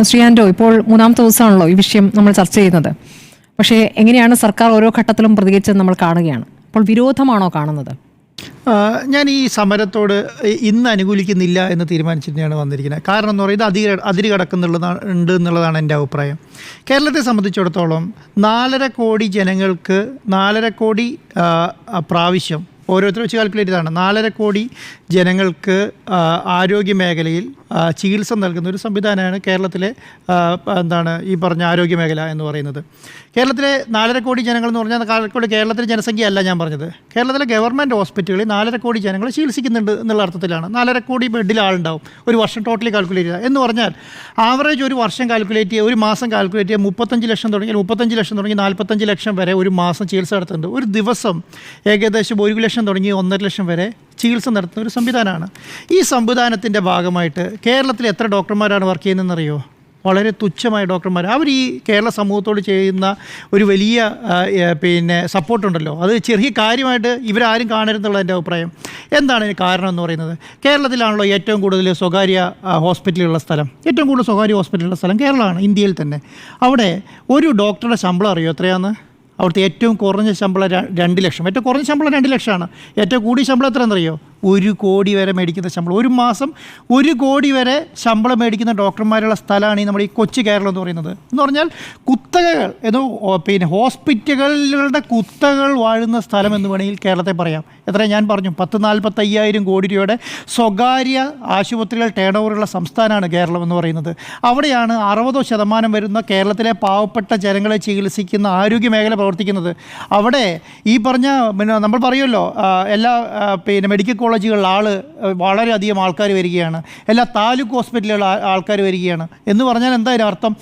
ശ്രീ ആൻഡോ, ഇപ്പോൾ മൂന്നാമത്തെ ദിവസമാണല്ലോ ഈ വിഷയം നമ്മൾ ചർച്ച ചെയ്യുന്നത്. പക്ഷേ എങ്ങനെയാണ് സർക്കാർ ഓരോ ഘട്ടത്തിലും പ്രതികരിച്ചത് നമ്മൾ കാണുകയാണ്. അപ്പോൾ വിരോധമാണോ കാണുന്നത്? ഞാൻ ഈ സമരത്തോട് ഇന്ന് അനുകൂലിക്കുന്നില്ല എന്ന് തീരുമാനിച്ചിട്ടാണ് വന്നിരിക്കുന്നത്. കാരണം എന്ന് പറയുന്നത് അതിര് കടക്കുന്നുണ്ട് എന്നുള്ളതാണ് എൻ്റെ അഭിപ്രായം. കേരളത്തെ സംബന്ധിച്ചിടത്തോളം 4.5 കോടി ജനങ്ങൾക്ക് 4.5 കോടി പ്രാവശ്യം ഓരോരുത്തർ വെച്ച് കാൽക്കുലേറ്റ് ചെയ്താണ് 4.5 കോടി ജനങ്ങൾക്ക് ആരോഗ്യ മേഖലയിൽ ചികിത്സ നൽകുന്ന ഒരു സംവിധാനമാണ് കേരളത്തിലെ ഈ പറഞ്ഞ ആരോഗ്യ മേഖല എന്ന് പറയുന്നത്. കേരളത്തിലെ 4.5 കോടി ജനങ്ങൾ എന്ന് പറഞ്ഞാൽ കേരളത്തിലെ ജനസംഖ്യ അല്ല ഞാൻ പറഞ്ഞത്. കേരളത്തിലെ ഗവൺമെൻറ് ഹോസ്പിറ്റലുകളിൽ 4.5 കോടി ജനങ്ങൾ ചികിത്സിക്കുന്നുണ്ട് എന്നുള്ള അർത്ഥത്തിലാണ്. 4.5 കോടി ബെഡിൽ ആളുണ്ടാവും ഒരു വർഷം ടോട്ടലി കാൽക്കുലേറ്റ് ചെയ്യുക എന്ന് പറഞ്ഞാൽ ആവറേജ് ഒരു വർഷം കാൽക്കുലേറ്റ് ചെയ്യുക, ഒരു മാസം കാൽക്കുലേറ്റ് ചെയ്യുക 35 ലക്ഷം തുടങ്ങി 45 ലക്ഷം വരെ ഒരു മാസം ചികിത്സ നടത്തുന്നുണ്ട്. ഒരു ദിവസം ഏകദേശം 1 ലക്ഷം തുടങ്ങി 1.5 ലക്ഷം വരെ ചികിത്സ നടത്തുന്ന ഒരു സംവിധാനമാണ്. ഈ സംവിധാനത്തിൻ്റെ ഭാഗമായിട്ട് കേരളത്തിൽ എത്ര ഡോക്ടർമാരാണ് വർക്ക് ചെയ്യുന്നതെന്നറിയോ? വളരെ തുച്ഛമായ ഡോക്ടർമാർ. അവർ ഈ കേരള സമൂഹത്തോട് ചെയ്യുന്ന ഒരു വലിയ സപ്പോർട്ടുണ്ടല്ലോ, അത് ചെറിയ കാര്യമായിട്ട് ഇവരാരും കാണരുതെന്നുള്ള എൻ്റെ അഭിപ്രായം. എന്താണ് ഇതിന് കാരണം എന്ന് പറയുന്നത്? കേരളത്തിലാണല്ലോ ഏറ്റവും കൂടുതൽ സ്വകാര്യ ഹോസ്പിറ്റലുള്ള സ്ഥലം. ഏറ്റവും കൂടുതൽ സ്വകാര്യ ഹോസ്പിറ്റലുള്ള സ്ഥലം കേരളമാണ്, ഇന്ത്യയിൽ തന്നെ. അവിടെ ഒരു ഡോക്ടറുടെ ശമ്പളം അറിയോ എത്രയാണെന്ന്? അവിടുത്തെ ഏറ്റവും കുറഞ്ഞ ശമ്പളം 2 ലക്ഷം. ഏറ്റവും കുറഞ്ഞ ശമ്പളം 2 ലക്ഷമാണ്. ഏറ്റവും കൂടിയ ശമ്പളം എത്രയാണെന്നറിയോ? 1 കോടി വരെ മേടിക്കുന്ന ശമ്പളം. ഒരു മാസം 1 കോടി വരെ ശമ്പളം മേടിക്കുന്ന ഡോക്ടർമാരുള്ള സ്ഥലമാണ് ഈ നമ്മുടെ ഈ കൊച്ചു കേരളം എന്ന് പറയുന്നത്. എന്ന് പറഞ്ഞാൽ കുത്തകകൾ ഹോസ്പിറ്റലുകളുടെ കുത്തകൾ വാഴുന്ന സ്ഥലം എന്ന് വേണമെങ്കിൽ കേരളത്തെ പറയാം. എത്ര ഞാൻ പറഞ്ഞു, 45,000 കോടി രൂപയുടെ സ്വകാര്യ ആശുപത്രികൾ ടേൺ ഓവറുള്ള സംസ്ഥാനമാണ് കേരളം എന്ന് പറയുന്നത്. അവിടെയാണ് 60% വരുന്ന കേരളത്തിലെ പാവപ്പെട്ട ജനങ്ങളെ ചികിത്സിക്കുന്ന ആരോഗ്യ മേഖല പ്രവർത്തിക്കുന്നത്. അവിടെ ഈ പറഞ്ഞ നമ്മൾ പറയുമല്ലോ, എല്ലാ മെഡിക്കൽ കോളേജുകളിൽ വളരെയധികം ആൾക്കാർ വരികയാണ്, എല്ലാ താലൂക്ക് ഹോസ്പിറ്റലുകളിൽ ആൾക്കാർ വരികയാണ്. എന്ന് പറഞ്ഞാൽ എന്തായാലും അർത്ഥം,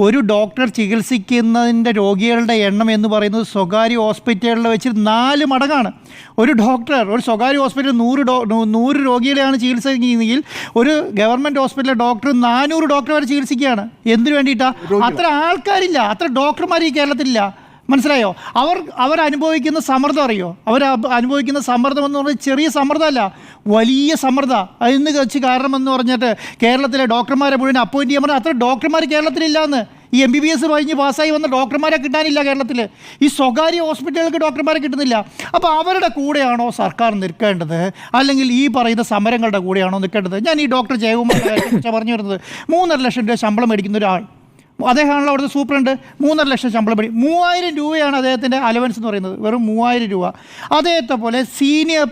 ഒരു ഡോക്ടർ ചികിത്സിക്കുന്നതിൻ്റെ രോഗികളുടെ എണ്ണം എന്ന് പറയുന്നത് സ്വകാര്യ ഹോസ്പിറ്റലുകളിൽ വെച്ച് 4 മടങ്ങാണ്. ഒരു സ്വകാര്യ ഹോസ്പിറ്റലിൽ 100 രോഗികളെയാണ് ചികിത്സിക്കുന്നതെങ്കിൽ ഒരു ഗവൺമെൻറ് ഹോസ്പിറ്റലിലെ ഡോക്ടർ 400 ഡോക്ടർ വരെ ചികിത്സിക്കുകയാണ്. എന്തിനു വേണ്ടിയിട്ടാണ്? അത്ര ആൾക്കാരില്ല, അത്ര ഡോക്ടർമാർ ഈ കേരളത്തിലില്ല. മനസ്സിലായോ? അവർ അനുഭവിക്കുന്ന സമ്മർദ്ദം അറിയോ? അനുഭവിക്കുന്ന സമ്മർദ്ദം എന്ന് പറഞ്ഞാൽ ചെറിയ സമ്മർദ്ദമല്ല, വലിയ സമ്മർദ്ദം. അതിന് വെച്ച് കാരണമെന്ന് പറഞ്ഞിട്ട് കേരളത്തിലെ ഡോക്ടർമാരെ മുഴുവൻ അപ്പോയിൻറ്റ് ചെയ്യാൻ പറഞ്ഞാൽ അത്ര ഡോക്ടർമാർ കേരളത്തിലില്ലാന്ന്. ഈ MBBS കഴിഞ്ഞ് പാസ്സായി വന്ന ഡോക്ടർമാരെ കിട്ടാനില്ല കേരളത്തിൽ. ഈ സ്വകാര്യ ഹോസ്പിറ്റലുകൾക്ക് ഡോക്ടർമാരെ കിട്ടുന്നില്ല. അപ്പോൾ അവരുടെ കൂടെയാണോ സർക്കാർ നിൽക്കേണ്ടത്, അല്ലെങ്കിൽ ഈ പറയുന്ന സമരങ്ങളുടെ കൂടെയാണോ നിൽക്കേണ്ടത്? ഞാൻ ഈ ഡോക്ടർ ജയകുമാറിനെ കുറിച്ച് പറഞ്ഞു വരുന്നത്. 3.5 ലക്ഷം രൂപ ശമ്പളം മേടിക്കുന്ന ഒരാൾ, അദ്ദേഹമാണല്ലോ അവിടുത്തെ സൂപ്രണ്ട്. 3.5 ലക്ഷം ശമ്പളം മേടി, 3000 രൂപയാണ് അദ്ദേഹത്തിൻ്റെ അലവൻസ് എന്ന് പറയുന്നത്, വെറും 3000 രൂപ. അദ്ദേഹത്തെ പോലെ സീനിയർ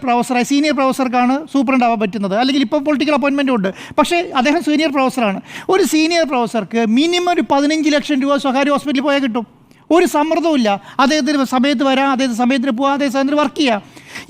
പ്രൊഫസർക്കാണ് സൂപ്രണ്ട് ആവാൻ പറ്റുന്നത്, അല്ലെങ്കിൽ ഇപ്പോൾ പൊളിറ്റിക്കൽ അപ്പോയിൻമെൻറ്റും ഉണ്ട്. പക്ഷേ അദ്ദേഹം സീനിയർ പ്രൊഫസറാണ്. ഒരു സീനിയർ പ്രൊഫസർക്ക് മിനിമം ഒരു 15 ലക്ഷം രൂപ സ്വകാര്യ ഹോസ്പിറ്റലിൽ പോയാൽ കിട്ടും. ഒരു സമ്മർദ്ദവും. അദ്ദേഹത്തിന് സമയത്ത് വരാം, അദ്ദേഹത്തിന് സമയത്തിന് പോകാം, അദ്ദേഹം സമയത്തിന് വർക്ക് ചെയ്യാം.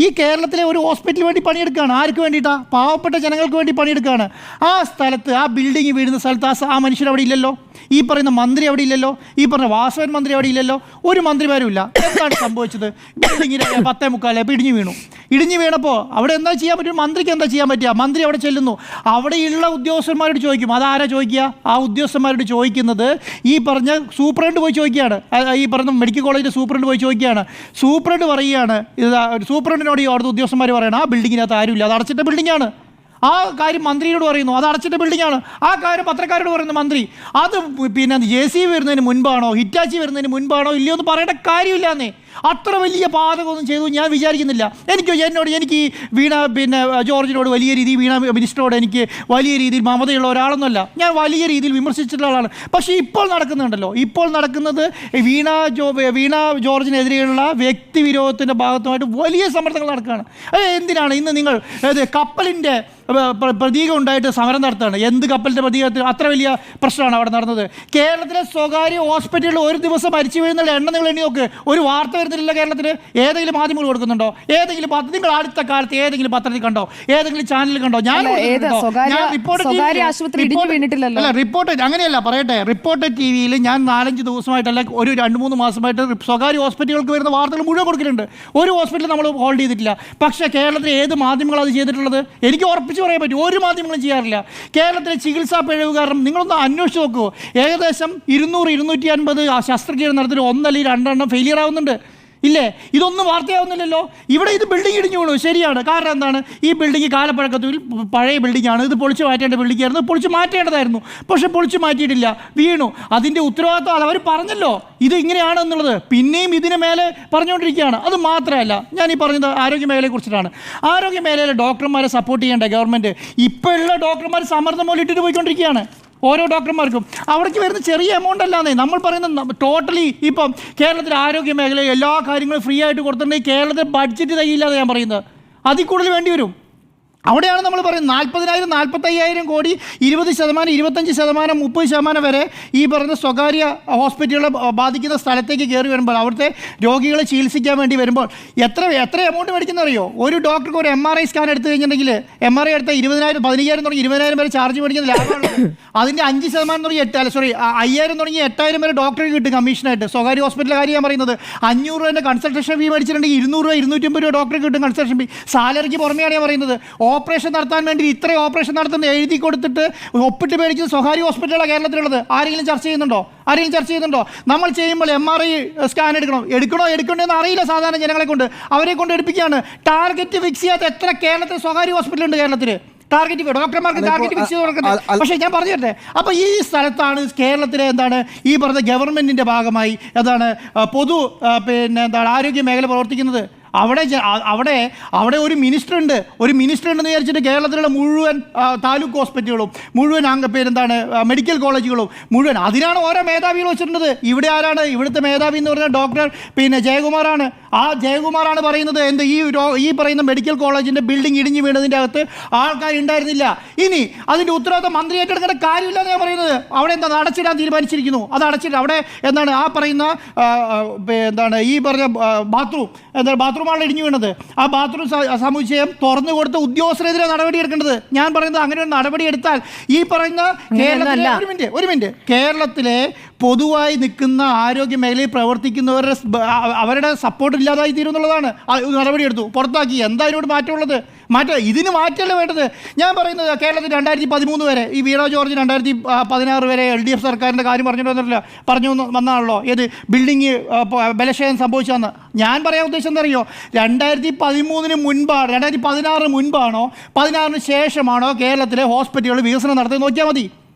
ഈ കേരളത്തിലെ ഒരു ഹോസ്പിറ്റലിന് വേണ്ടി പണിയെടുക്കുകയാണ്. ആർക്ക് വേണ്ടിയിട്ടാണ്? പാവപ്പെട്ട ജനങ്ങൾക്ക് വേണ്ടി പണിയെടുക്കുകയാണ്. ആ സ്ഥലത്ത്, ആ ബിൽഡിംഗ് വീഴുന്ന സ്ഥലത്ത് ആ മനുഷ്യർ അവിടെ ഇല്ലല്ലോ, ഈ പറയുന്ന മന്ത്രി അവിടെ ഇല്ലല്ലോ, ഈ പറഞ്ഞ വാസവൻ മന്ത്രി അവിടെ ഇല്ലല്ലോ, ഒരു മന്ത്രിമാരും ഇല്ല. എന്താണ് സംഭവിച്ചത്? ബിൽഡിങ്ങിന് 10:45 ഇടിഞ്ഞു വീണപ്പോൾ അവിടെ എന്താ ചെയ്യാൻ പറ്റും? മന്ത്രിക്ക് എന്താ ചെയ്യാൻ പറ്റുക? മന്ത്രി അവിടെ ചെല്ലുന്നു, അവിടെയുള്ള ഉദ്യോഗസ്ഥന്മാരോട് ചോദിക്കും. അതാരാ ചോദിക്കുക? ആ ഉദ്യോഗസ്ഥന്മാരോട് ചോദിക്കുന്നത് ഈ പറഞ്ഞ സൂപ്രണ്ട് പോയി ചോദിക്കുകയാണ്. ഈ പറഞ്ഞ മെഡിക്കൽ കോളേജിലെ സൂപ്രണ്ട് പോയി ചോദിക്കുകയാണ്. സൂപ്രണ്ട് പറയുകയാണ്, സൂപ്രണ്ടിനോട് ഈ അവിടുത്തെ ഉദ്യോഗസ്ഥന്മാർ പറയണം, ആ ബിൽഡിങ്ങിനകത്ത് ആരുമില്ല, അത് അടച്ചിട്ട ബിൽഡിങ്ങാണ്. ആ കാര്യം മന്ത്രിയോട് പറയുന്നു, അത് അടച്ചിട്ട ബിൽഡിങ്ങാണ്. ആ കാര്യം പത്രക്കാരോട് പറയുന്നു മന്ത്രി. അത് JCB വരുന്നതിന് മുൻപാണോ, ഹിറ്റാച്ചി വരുന്നതിന് മുൻപാണോ ഇല്ലയോ എന്ന് പറയേണ്ട കാര്യമില്ലാന്നേ. അത്ര വലിയ പാതകമൊന്നും ചെയ്തു ഞാൻ വിചാരിക്കുന്നില്ല. എനിക്ക് ഈ ജോർജിനോട് വലിയ രീതിയിൽ, മിനിസ്റ്ററോട് എനിക്ക് വലിയ രീതിയിൽ മമതയുള്ള ഒരാളൊന്നുമല്ല. ഞാൻ വലിയ രീതിയിൽ വിമർശിച്ചിട്ടുള്ള ആളാണ്. പക്ഷേ ഇപ്പോൾ നടക്കുന്നത് വീണ ജോർജിനെതിരെയുള്ള വ്യക്തിവിരോധത്തിൻ്റെ ഭാഗത്തുമായിട്ട് വലിയ സമ്മർദ്ദങ്ങൾ നടക്കുകയാണ്. എന്തിനാണ് ഇന്ന് നിങ്ങൾ കപ്പലിൻ്റെ പ്രതീകം ഉണ്ടായിട്ട് സമരം നടത്തുകയാണ്? എന്ത് കപ്പലിൻ്റെ പ്രതീകത്തിൽ? അത്ര വലിയ പ്രശ്നമാണ് അവിടെ നടന്നത്. കേരളത്തിലെ സ്വകാര്യ ഹോസ്പിറ്റലിൽ ഒരു ദിവസം മരിച്ചു വീഴുന്നുള്ള എണ്ണ നിങ്ങൾ എണ്ണി നോക്ക്. ഒരു വാർത്ത വരുന്നില്ല കേരളത്തിൽ. ഏതെങ്കിലും മാധ്യമങ്ങൾ കൊടുക്കുന്നുണ്ടോ? നിങ്ങൾ അടുത്ത കാലത്ത് ഏതെങ്കിലും പത്രത്തിൽ കണ്ടോ? ഏതെങ്കിലും ചാനലിൽ കണ്ടോ? റിപ്പോർട്ട് അങ്ങനെയല്ല പറയട്ടെ. റിപ്പോർട്ടർ TV-യിൽ ഞാൻ 4-5 ദിവസമായിട്ടല്ല, ഒരു 2-3 മാസമായിട്ട് സ്വകാര്യ ഹോസ്പിറ്റലുകൾക്ക് വരുന്ന വാർത്തകൾ മുഴുവൻ കൊടുക്കുന്നുണ്ട്. ഒരു ഹോസ്പിറ്റൽ നമ്മൾ ഹോൾഡ് ചെയ്തിട്ടില്ല. പക്ഷേ കേരളത്തിൽ ഏത് മാധ്യമങ്ങൾ അത് ചെയ്തിട്ടുള്ളത്? എനിക്ക് ഉറപ്പിച്ച് പറയാൻ പറ്റും, ഒരു മാധ്യമങ്ങളും ചെയ്യാറില്ല. കേരളത്തിലെ ചികിത്സാ പിഴവ് കാരണം നിങ്ങളൊന്ന് അന്വേഷിച്ച് നോക്കുമോ? ഏകദേശം 200-250 ശസ്ത്രക്രിയ നടത്തി 1 അല്ലെങ്കിൽ 2 ഫെയിലിയർ ആവുന്നുണ്ട്. ഇല്ലേ? ഇതൊന്നും വാർത്തയാവുന്നില്ലല്ലോ. ഇവിടെ ഇത് ബിൽഡിംഗ് ഇടിഞ്ഞു വീണു, ശരിയാണ്. കാരണം എന്താണ്? ഈ ബിൽഡിംഗ് കാലപ്പഴക്കത്തിൽ പഴയ ബിൽഡിംഗാണ്, ഇത് പൊളിച്ച് മാറ്റേണ്ട ബിൽഡിംഗ് ആയിരുന്നു, പൊളിച്ച് മാറ്റേണ്ടതായിരുന്നു. പക്ഷെ പൊളിച്ച് മാറ്റിയിട്ടില്ല, വീണു. അതിൻ്റെ ഉത്തരവാദിത്വം അവർ പറഞ്ഞല്ലോ ഇത് ഇങ്ങനെയാണെന്നുള്ളത്, പിന്നെയും ഇതിന് മേലെ പറഞ്ഞുകൊണ്ടിരിക്കുകയാണ്. അത് മാത്രമല്ല, ഞാൻ ഈ പറഞ്ഞത് ആരോഗ്യ മേഖലയെക്കുറിച്ചിട്ടാണ്. ആരോഗ്യ മേഖലയിലെ ഡോക്ടർമാരെ സപ്പോർട്ട് ചെയ്യേണ്ട ഗവൺമെൻറ് ഇപ്പോൾ ഉള്ള ഡോക്ടർമാർ സമ്മർദ്ദം പോലെ ഇട്ടിട്ട് പോയിക്കൊണ്ടിരിക്കുകയാണ്. ഓരോ ഡോക്ടർമാർക്കും അവിടേക്ക് വരുന്ന ചെറിയ എമൗണ്ട് അല്ലാന്നേ. നമ്മൾ പറയുന്ന ടോട്ടലി ഇപ്പം കേരളത്തിലെ ആരോഗ്യ മേഖലയിൽ എല്ലാ കാര്യങ്ങളും ഫ്രീ ആയിട്ട് കൊടുത്തിട്ടുണ്ടെങ്കിൽ കേരളത്തിൽ ബഡ്ജറ്റ് തികയില്ലാതെ ഞാൻ പറയുന്നത്, അതിൽ കൂടുതൽ വേണ്ടി വരും. അവിടെയാണ് നമ്മൾ പറയുന്നത് 40,000 45,000 കോടി 20%, 25%, 30% വരെ ഈ പറയുന്ന സ്വകാര്യ ഹോസ്പിറ്റലുകളെ ബാധിക്കുന്ന സ്ഥലത്തേക്ക് കയറി വരുമ്പോൾ, അവിടുത്തെ രോഗികളെ ചികിത്സിക്കാൻ വേണ്ടി വരുമ്പോൾ എത്ര എമൗണ്ട് മേടിക്കുന്ന അറിയോ? ഒരു ഡോക്ടർക്ക് ഒരു MRI സ്കാൻ എടുത്തു കഴിഞ്ഞിട്ടുണ്ടെങ്കിൽ MRI എടുത്ത 20,000 15,000 തുടങ്ങി 20,000 വരെ ചാർജ് മേടിക്കുന്ന ലാഭമാണ്. അതിൻ്റെ 5% തുടങ്ങി 5,000 തുടങ്ങി 8,000 വരെ ഡോക്ടർക്ക് കിട്ടും കമ്മീഷനായിട്ട്. സ്വകാര്യ ഹോസ്പിറ്റലിലെ കാര്യം ഞാൻ പറയുന്നത്. 500 രൂപേൻ്റെ കൺസൾട്ടേഷൻ ഫീ മേടിച്ചിട്ടുണ്ടെങ്കിൽ 200 രൂപ 250 രൂപ ഡോക്ടർക്ക് കിട്ടും കൺസൾട്ടേഷൻ ഫീ. സാലറിക്ക് പുറമെയാണ് ഞാൻ പറയുന്നത്. ഓപ്പറേഷൻ നടത്താൻ വേണ്ടി ഇത്രയും ഓപ്പറേഷൻ നടത്തുന്ന എഴുതി കൊടുത്തിട്ട് ഒപ്പിട്ട് മേടിക്കുന്ന സ്വകാര്യ ഹോസ്പിറ്റലാണ് കേരളത്തിലുള്ളത്. ആരെങ്കിലും ചർച്ച ചെയ്യുന്നുണ്ടോ? നമ്മൾ ചെയ്യുമ്പോൾ MRI സ്കാൻ എടുക്കണോ എന്ന് അറിയില്ല സാധാരണ ജനങ്ങളെ കൊണ്ട്. അവരെ കൊണ്ട് എടുപ്പിക്കുകയാണ്. ടാർഗറ്റ് ഫിക്സ് ചെയ്യാത്ത എത്ര കേരളത്തിൽ സ്വകാര്യ ഹോസ്പിറ്റലുണ്ട് കേരളത്തിൽ? ഡോക്ടർമാർക്ക് ടാർഗറ്റ് ഫിക്സ് ചെയ്ത് കൊടുക്കട്ടെ. പക്ഷേ ഞാൻ പറഞ്ഞു തരട്ടെ, അപ്പോൾ ഈ സ്ഥലത്താണ് കേരളത്തിലെ എന്താണ് ഈ പറഞ്ഞ ഗവൺമെൻറ്റിൻ്റെ ഭാഗമായി എന്താണ് പൊതു ആരോഗ്യ മേഖല പ്രവർത്തിക്കുന്നത്. അവിടെ ഒരു മിനിസ്റ്റർ ഉണ്ടെന്ന് വിചാരിച്ചിട്ട് കേരളത്തിലുള്ള മുഴുവൻ താലൂക്ക് ഹോസ്പിറ്റലുകളും മുഴുവൻ മെഡിക്കൽ കോളേജുകളും മുഴുവൻ അതിനാണ് ഓരോ മേധാവികൾ വെച്ചിട്ടുള്ളത്. ഇവിടെ ആരാണ് ഇവിടുത്തെ മേധാവി എന്ന് പറഞ്ഞാൽ ഡോക്ടർ ജയകുമാറാണ്. ആ ജയകുമാറാണ് പറയുന്നത് ഈ പറയുന്ന മെഡിക്കൽ കോളേജിൻ്റെ ബിൽഡിംഗ് ഇടിഞ്ഞു വീണതിൻ്റെ അകത്ത് ആൾക്കാരുണ്ടായിരുന്നില്ല. ഇനി അതിൻ്റെ ഉത്തരവാദിത്തം മന്ത്രി ഏറ്റെടുക്കേണ്ട കാര്യമില്ലെന്ന് ഞാൻ പറയുന്നത്. അവിടെ അടച്ചിടാൻ തീരുമാനിച്ചിരിക്കുന്നു. അത് അടച്ചിട്ട് അവിടെ ആ പറയുന്ന ഈ പറഞ്ഞ ബാത്റൂമാണ് ഇടിഞ്ഞു വീണത്. ആ ബാത്റൂം സമുച്ചയം തുറന്നു കൊടുത്ത ഉദ്യോഗസ്ഥരെതിരെ നടപടി എടുക്കേണ്ടത്. ഞാൻ പറയുന്നത് അങ്ങനെ ഒരു നടപടി എടുത്താൽ ഈ പറയുന്ന കേരളത്തിലെ പൊതുവായി നിൽക്കുന്ന ആരോഗ്യ മേഖലയിൽ അവരുടെ സപ്പോർട്ട് ഇല്ലാതായി തീരുന്നുള്ളതാണ്. നടപടിയെടുത്തു, പുറത്താക്കി. എന്താ ഇതിനോട് മാറ്റമുള്ളത്? ഇതിന് മാറ്റമല്ല വേണ്ടത്. ഞാൻ പറയുന്നത് കേരളത്തിൽ 2013 വരെ ഈ വീണ ജോർജ് 2016 വരെ LDF സർക്കാരിൻ്റെ കാര്യം പറഞ്ഞു വന്നാണല്ലോ ഏത് ബിൽഡിങ് ബലക്ഷയം സംഭവിച്ചതെന്ന്. ഞാൻ പറയാൻ ഉദ്ദേശം എന്താ അറിയോ? 2013 മുൻപാണ് 2016 മുൻപാണോ 16 ശേഷമാണോ കേരളത്തിലെ ഹോസ്പിറ്റലുകൾ വികസനം നടത്തി നോക്കിയാൽ മതി.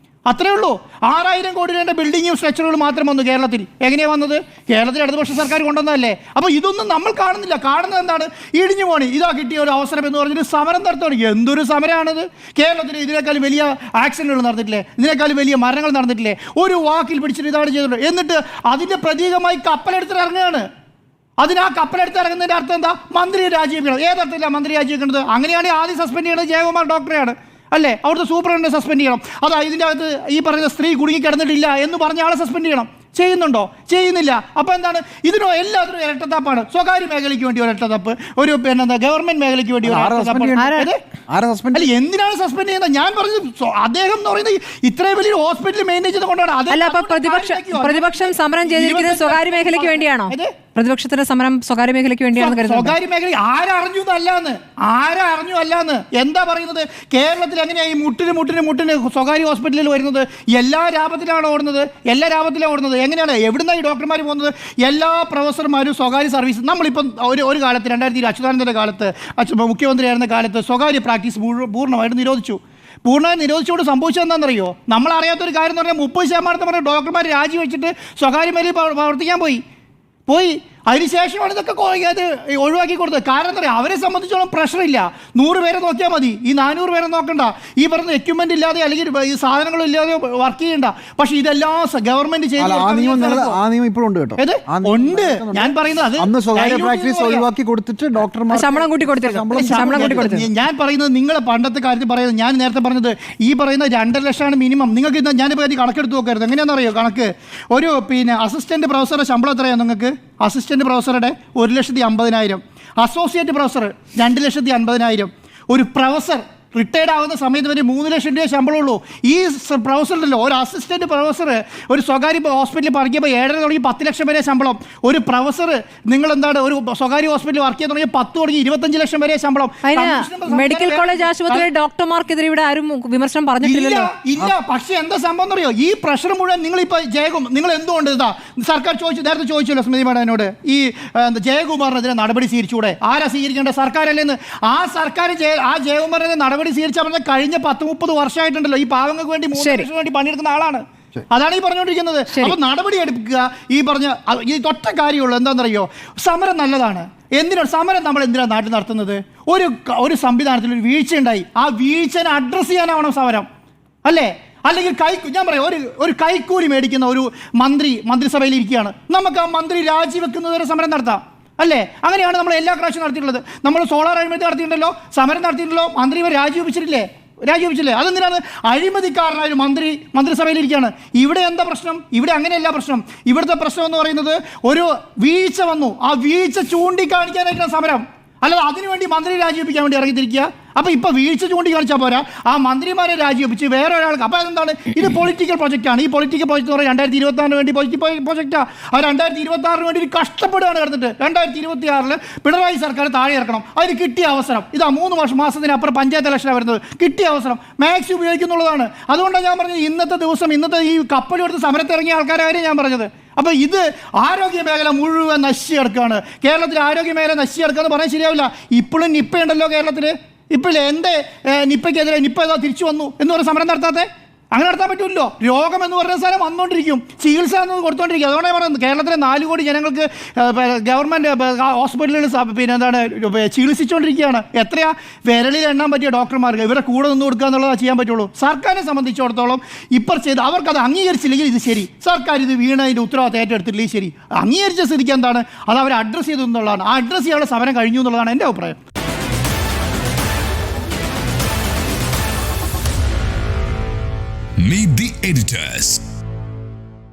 അത്രേ ഉള്ളൂ. 6,000 കോടി രൂപയുടെ ബിൽഡിങ്ങും സ്ട്രക്ചറുകളും മാത്രം വന്നു കേരളത്തിൽ. എങ്ങനെയാണ് വന്നത്? കേരളത്തിൽ ഇടതുപക്ഷ സർക്കാർ കൊണ്ടുവന്നതല്ലേ. അപ്പോൾ ഇതൊന്നും നമ്മൾ കാണുന്നില്ല. കാണുന്നത് എന്താണ്? ഇടിഞ്ഞു പോണി ഇതാ കിട്ടിയ ഒരു അവസരം എന്ന് പറഞ്ഞിട്ട് സമരം നടത്തുകയാണ്. എന്തൊരു സമരമാണിത്? കേരളത്തിൽ ഇതിനേക്കാളും വലിയ ആക്സിഡൻറ്റുകൾ നടന്നിട്ടില്ലേ? ഇതിനേക്കാളും വലിയ മരണങ്ങൾ നടന്നിട്ടില്ലേ? ഒരു വാക്കിൽ പിടിച്ചിട്ട് ഇതാണ് ചെയ്തിട്ടുള്ളത്. എന്നിട്ട് അതിൻ്റെ പ്രതീകമായി കപ്പലെടുത്തിട്ട് ഇറങ്ങുകയാണ്. ആ കപ്പലെടുത്ത് ഇറങ്ങുന്നതിൻ്റെ അർത്ഥം എന്താ? മന്ത്രി രാജിവെക്കണം. ഏതർത്ഥത്തിലാണ് മന്ത്രി രാജിവെക്കുന്നത്? അങ്ങനെയാണെങ്കിൽ ആദ്യം സസ്പെൻഡ് ചെയ്യുന്നത് ജയകുമാർ ഡോക്ടറെയാണ് അല്ലേ? അവിടുത്തെ സൂപ്രണ്ടിനെ സസ്പെൻഡ് ചെയ്യണം. ഇതിൻ്റെ അകത്ത് ഈ പറയുന്ന സ്ത്രീ കുടുങ്ങിക്കിടന്നിട്ടില്ല എന്ന് പറഞ്ഞ ആളെ സസ്പെൻഡ് ചെയ്യണം. ചെയ്യുന്നുണ്ടോ? ചെയ്യുന്നില്ല. അപ്പോൾ എന്താണ്? എല്ലാത്തിനും ഇരട്ടത്താപ്പാണ്. സ്വകാര്യ മേഖലയ്ക്ക് വേണ്ടി ഒരു ഇരട്ടത്താപ്പ്, ഒരു ഗവൺമെന്റ് മേഖലയ്ക്ക് വേണ്ടി അല്ല. എന്തിനാണ് സസ്പെൻഡ് ചെയ്യുന്നത്? ഞാൻ പറഞ്ഞത് അദ്ദേഹം എന്ന് പറയുന്നത് ഇത്രയും വലിയ ഹോസ്പിറ്റൽ മെയിൻറ്റെയിൻ ചെയ്തുകൊണ്ടാണ്. പ്രതിപക്ഷം സമരം ചെയ്തിരിക്കുന്നത് സ്വകാര്യ മേഖലയ്ക്ക് വേണ്ടിയാണോ? പ്രതിപക്ഷത്തിന്റെ സമരം സ്വകാര്യ മേഖലയ്ക്ക് വേണ്ടിയാണ്. സ്വകാര്യ മേഖല ആരറിഞ്ഞു അല്ലാന്ന് എന്താ പറയുന്നത്? കേരളത്തിൽ എങ്ങനെയാണ് ഈ മുട്ടിന് സ്വകാര്യ ഹോസ്പിറ്റലിൽ വരുന്നത്? എല്ലാ ലാഭത്തിലാണ് ഓടുന്നത്. എങ്ങനെയാണ്? എവിടുന്ന ഈ ഡോക്ടർമാർ പോകുന്നത്? എല്ലാ പ്രൊഫസർമാരും സ്വകാര്യ സർവീസ്. നമ്മളിപ്പം ഒരു കാലത്ത് 2000 അച്യുതാനന്ദൻ്റെ കാലത്ത് മുഖ്യമന്ത്രിയായിരുന്ന കാലത്ത് സ്വകാര്യ പ്രാക്ടീസ് പൂർണ്ണമായിട്ട് നിരോധിച്ചുകൊണ്ട് സംഭവിച്ചത് എന്താണെന്നറിയോ? നമ്മളറിയാത്തൊരു കാര്യം എന്ന് പറഞ്ഞാൽ 30% ഡോക്ടർമാർ രാജിവെച്ചിട്ട് സ്വകാര്യ മേഖലയിൽ പ്രവർത്തിക്കാൻ പോയി. അതിനുശേഷമാണ് ഇതൊക്കെ ഒഴിവാക്കി കൊടുത്തത്. കാരണം എന്താ പറയുക? അവരെ സംബന്ധിച്ചോളം പ്രഷറില്ല. 100 പേരെ നോക്കിയാൽ മതി. ഈ 400 പേരെ നോക്കണ്ട. ഈ പറഞ്ഞ എക്യുപ്മെന്റ് ഇല്ലാതെ അല്ലെങ്കിൽ ഈ സാധനങ്ങളും ഇല്ലാതെ വർക്ക് ചെയ്യണ്ട. പക്ഷെ ഇതെല്ലാം ഗവൺമെന്റ് ഉണ്ട്. ഞാൻ പറയുന്നത് ഞാൻ പറയുന്നത് നിങ്ങളെ പണ്ടത്തെ കാര്യത്തിൽ പറയുന്നത്. ഞാൻ നേരത്തെ പറഞ്ഞത് ഈ പറയുന്ന 2.5 ലക്ഷമാണ് മിനിമം. നിങ്ങൾക്ക് ഞാനിപ്പോൾ കണക്കെടുത്ത് നോക്കരുത്. എങ്ങനെയാണെന്നറിയോ കണക്ക്? ഒരു അസിസ്റ്റന്റ് പ്രൊഫസറുടെ ശമ്പളം എത്രയാണ് നിങ്ങൾക്ക്? അസിസ്റ്റന്റ് പ്രൊഫസറുടെ 1,50,000. Associate professor 2,50,000. ഒരു പ്രൊഫസർ റിട്ടയർഡ് ആവുന്ന സമയത്ത് വരെ 3 ലക്ഷം രൂപ ശമ്പളമുള്ളൂ. ഈ പ്രൊഫസറുണ്ടല്ലോ, ഒരു അസിസ്റ്റന്റ് പ്രൊഫസർ ഒരു സ്വകാര്യ ഹോസ്പിറ്റലിൽ പറയുമ്പോൾ 7.5 തുടങ്ങി 10 ലക്ഷം വരെ ശമ്പളം. ഒരു പ്രൊഫസർ നിങ്ങൾ എന്താണ് ഒരു സ്വകാര്യ ഹോസ്പിറ്റലിൽ വർക്ക് ചെയ്യാൻ തുടങ്ങി 10 തുടങ്ങി 25 ലക്ഷം വരെ ശമ്പളം. മെഡിക്കൽ കോളേജ് ആശുപത്രിയിലെ ഡോക്ടർമാർക്കെതിരെ ഇവിടെ ആരും വിമർശനം പറഞ്ഞിട്ടില്ലല്ലോ. ഇല്ല. പക്ഷെ എന്താ സംഭവം എന്നറിയോ, ഈ പ്രഷർ മുഴുവൻ നിങ്ങളിപ്പോൾ നിങ്ങൾ എന്തുകൊണ്ട് ഇതാ സർക്കാർ നേരത്തെ ചോദിച്ചല്ലോ സ്മൃതി മാഡത്തിനോട്, ഈ ജയകുമാറിനെതിരെ നടപടി സ്വീകരിച്ചൂടെ? ആരാ സ്വീകരിക്കേണ്ട? സർക്കാരല്ലേന്ന്. ആ സർക്കാർ ആ ജയകുമാറിനെതിരെ നടപടി സ്വീകരിച്ചാൽ പറഞ്ഞാൽ കഴിഞ്ഞ 10-30 വർഷമായിട്ടുണ്ടല്ലോ ഈ പാവങ്ങൾക്ക് വേണ്ടി 3 ലക്ഷം വേണ്ടി പണിയെടുക്കുന്ന ആളാണ്. അതാണ് ഈ പറഞ്ഞുകൊണ്ടിരിക്കുന്നത്. അപ്പൊ നടപടി എടുക്കുക. ഈ പറഞ്ഞ ഈ ഒറ്റ കാര്യമുള്ളൂ, എന്താണെന്നറിയോ, സമരം നല്ലതാണ്. എന്തിനാണ് സമരം നമ്മൾ എന്തിനാണ് നാട്ടിൽ നടത്തുന്നത്? ഒരു സംവിധാനത്തിൽ ഒരു വീഴ്ച ഉണ്ടായി, ആ വീഴ്ചനെ അഡ്രസ്സ് ചെയ്യാനാവണം സമരം, അല്ലേ? അല്ലെങ്കിൽ ഞാൻ പറയാം, ഒരു കൈക്കൂലി മേടിക്കുന്ന ഒരു മന്ത്രിസഭയിൽ ഇരിക്കുകയാണ്, നമുക്ക് ആ മന്ത്രി രാജിവെക്കുന്നതുവരെ സമരം നടത്താം, അല്ലേ? അങ്ങനെയാണ് നമ്മൾ എല്ലാ പ്രാവശ്യം നടത്തിയിട്ടുള്ളത്. നമ്മൾ സോളാർ അഴിമതി നടത്തിയിട്ടുണ്ടല്ലോ, സമരം നടത്തിയിട്ടുണ്ടല്ലോ, മന്ത്രിമാർ രാജിവെച്ചില്ലേ? അതെന്തിനാണ്? അഴിമതിക്കാരനായ ഒരു മന്ത്രിസഭയിലിരിക്കുകയാണ്. ഇവിടെ എന്താ പ്രശ്നം? ഇവിടെ അങ്ങനെയല്ല പ്രശ്നം. ഇവിടുത്തെ പ്രശ്നം എന്ന് പറയുന്നത് ഒരു വീഴ്ച വന്നു, ആ വീഴ്ച ചൂണ്ടിക്കാണിക്കാനായിട്ടാണ് സമരം, അല്ലാതെ അതിനുവേണ്ടി മന്ത്രി രാജിവെപ്പിക്കാൻ വേണ്ടി ഇറങ്ങിത്തിരിക്കുക. അപ്പോൾ ഇപ്പോൾ വീഴ്ച ചൂണ്ടിക്കാണിച്ചാൽ പോരാ, ആ മന്ത്രിമാരെ രാജിവെപ്പിച്ച് വേറെ ഒരാൾക്ക്. അപ്പോൾ അതെന്താണ്? ഇത് പൊളിറ്റിക്കൽ പ്രൊജക്റ്റാണ്. ഈ പൊളിറ്റിക്കൽ പ്രൊജക്റ്റ് എന്ന് പറയുന്നത് 2026 വേണ്ടി പ്രൊജക്റ്റാണ്. ആ 2026 വേണ്ടി കഷ്ടപ്പെടുകയാണ് കിടന്നിട്ട്. 2026 പിണറായി സർക്കാർ താഴെ ഇറക്കണം. അതിന് കിട്ടിയ അവസരം ഇതാ 3 മാസത്തിനപ്പുറം പഞ്ചായത്ത് ഇലക്ഷനാണ് വരുന്നത്. കിട്ടിയ അവസരം മാക്സ് ഉപയോഗിക്കുന്നുള്ളതാണ്. അതുകൊണ്ടാണ് ഞാൻ പറഞ്ഞത് ഇന്നത്തെ ഈ കപ്പലെടുത്ത് സമരത്തിറങ്ങിയ ആൾക്കാരെ കാര്യം ഞാൻ പറഞ്ഞത്. അപ്പോൾ ഇത് ആരോഗ്യ മേഖല മുഴുവൻ നശിച്ചു കിടക്കുകയാണ്. കേരളത്തിൽ ആരോഗ്യ മേഖല നശിച്ചു കിടക്കുക എന്ന് പറയാൻ ശരിയാവില്ല. ഇപ്പോഴും നിപ്പ ഉണ്ടല്ലോ കേരളത്തിൽ. ഇപ്പോഴേ എൻ്റെ നിപ്പയ്ക്കെതിരെ നിപ്പ ഏതോ തിരിച്ചു വന്നു എന്ന് പറഞ്ഞ സമരം നടത്താതെ? അങ്ങനെ നടത്താൻ പറ്റുമല്ലോ. രോഗം എന്ന് പറഞ്ഞ സാധനം വന്നുകൊണ്ടിരിക്കും, ചികിത്സ എന്ന് കൊടുത്തുകൊണ്ടിരിക്കും. അതുകൊണ്ടാണ് പറയുന്നത് കേരളത്തിലെ 4 കോടി ജനങ്ങൾക്ക് ഗവൺമെൻറ് ഹോസ്പിറ്റലുകൾ ചികിത്സിച്ചുകൊണ്ടിരിക്കുകയാണ്. എത്രയാ വിരലിൽ എണ്ണാൻ പറ്റിയ ഡോക്ടർമാർക്ക്? ഇവരെ കൂടെ നിന്ന് കൊടുക്കുക എന്നുള്ളതാണ് ചെയ്യാൻ പറ്റുള്ളൂ. സർക്കാരിനെ സംബന്ധിച്ചിടത്തോളം ഇപ്പോൾ ചെയ്ത് അവർക്കത് അംഗീകരിച്ചില്ലെങ്കിൽ ഇത് ശരി, സർക്കാർ ഇത് വീണതിൻ്റെ ഉത്തരവാദിത്തം ഏറ്റെടുത്തില്ലെങ്കിൽ ശരി. അംഗീകരിച്ച സ്ഥിതിക്ക് എന്താണ് അത് അവർ അഡ്രസ്സ് ചെയ്തു എന്നുള്ളതാണ്. ആ അഡ്രസ്സ് ചെയ്യാനുള്ള സമരം കഴിഞ്ഞു എന്നുള്ളതാണ് എൻ്റെ അഭിപ്രായം. Meet the editors.